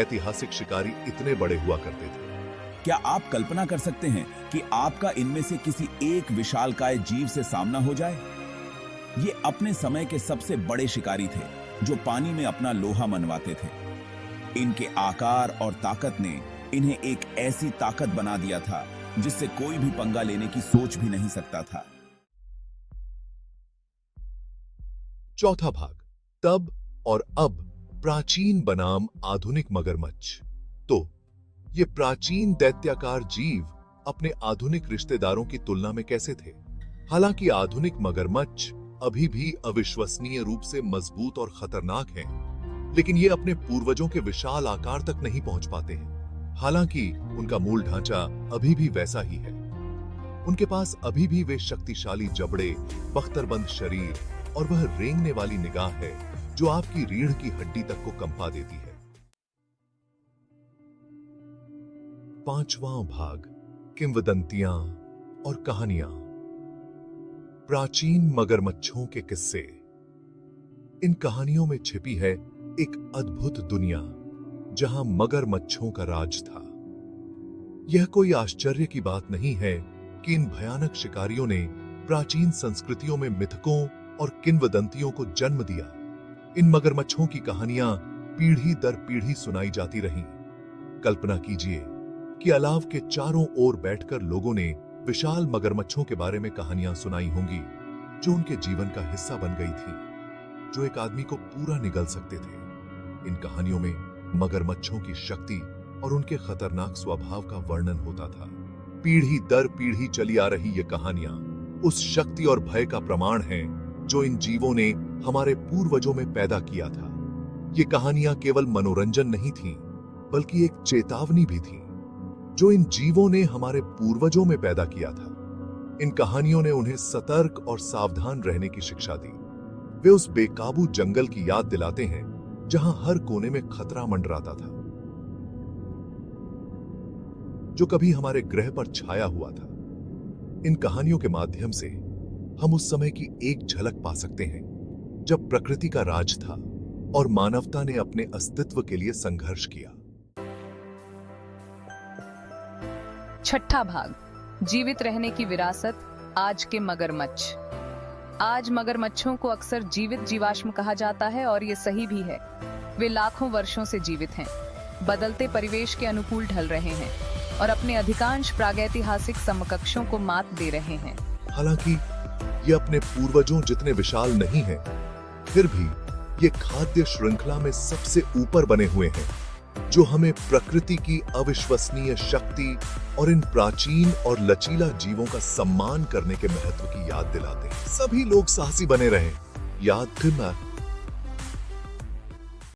प्रागैतिहासिक शिकारी इतने बड़े हुआ करते थे। क्या आप कल्पना कर सकते हैं कि आपका इनमें से किसी एक विशालकाय जीव से सामना हो जाए? ये अपने समय के सबसे बड़े शिकारी थे, जो पानी में अपना लोहा मनवाते थे। इनके आकार और ताकत ने इन्हें एक ऐसी ताकत बना दिया था जिससे कोई भी पंगा लेने की सोच भी नहीं सकता था। चौथा भाग, तब और अब प्राचीन बनाम आधुनिक मगरमच्छ। तो ये प्राचीन दैत्याकार जीव अपने आधुनिक रिश्तेदारों की तुलना में कैसे थे? हालांकि आधुनिक मगरमच्छ अभी भी अविश्वसनीय रूप से मजबूत और खतरनाक हैं, लेकिन ये अपने पूर्वजों के विशाल आकार तक नहीं पहुंच पाते हैं। हालांकि उनका मूल ढांचा अभी भी वैसा ही है। उनके पास अभी भी वे शक्तिशाली जबड़े, बख्तरबंद शरीर और वह रेंगने वाली निगाह है जो आपकी रीढ़ की हड्डी तक को कंपा देती है। पांचवां भाग, किंवदंतियां और कहानियां। प्राचीन मगरमच्छों के किस्से। इन कहानियों में छिपी है एक अद्भुत दुनिया जहां मगरमच्छों का राज था। यह कोई आश्चर्य की बात नहीं है कि इन भयानक शिकारियों ने प्राचीन संस्कृतियों में मिथकों और किंवदंतियों को जन्म दिया। इन मगरमच्छों की कहानियां पीढ़ी दर पीढ़ी सुनाई जाती रहीं। कल्पना कीजिए कि अलाव के चारों ओर बैठकर लोगों ने विशाल मगरमच्छों के बारे में कहानियां सुनाई होंगी जो उनके जीवन का हिस्सा बन गई थी, जो एक आदमी को पूरा निगल सकते थे। इन कहानियों में मगरमच्छों की शक्ति और उनके खतरनाक स्वभाव का वर्णन होता था। पीढ़ी दर पीढ़ी चली आ रही ये कहानियां उस शक्ति और भय का प्रमाण हैं जो इन जीवों ने हमारे पूर्वजों में पैदा किया था। ये कहानियां केवल मनोरंजन नहीं थीं, बल्कि एक चेतावनी भी थी जो इन जीवों ने हमारे पूर्वजों में पैदा किया था। इन कहानियों ने उन्हें सतर्क और सावधान रहने की शिक्षा दी। वे उस बेकाबू जंगल की याद दिलाते हैं जहां हर कोने में खतरा मंडराता था, जो कभी हमारे ग्रह पर छाया हुआ था। इन कहानियों के माध्यम से हम उस समय की एक झलक पा सकते हैं जब प्रकृति का राज था और मानवता ने अपने अस्तित्व के लिए संघर्ष किया। छठा भाग, जीवित रहने की विरासत, आज के मगरमच्छ। आज मगरमच्छों को अक्सर जीवित जीवाश्म कहा जाता है और ये सही भी है। वे लाखों वर्षों से जीवित हैं, बदलते परिवेश के अनुकूल ढल रहे हैं और अपने अधिकांश प्रागैतिहासिक समकक्षों को मात दे रहे हैं। हालांकि ये अपने पूर्वजों जितने विशाल नहीं हैं, फिर भी ये खाद्य श्रृंखला में सबसे ऊपर बने हुए हैं, जो हमें प्रकृति की अविश्वसनीय शक्ति और इन प्राचीन और लचीला जीवों का सम्मान करने के महत्व की याद दिलाते हैं। सभी लोग साहसी बने रहें। याद रखना।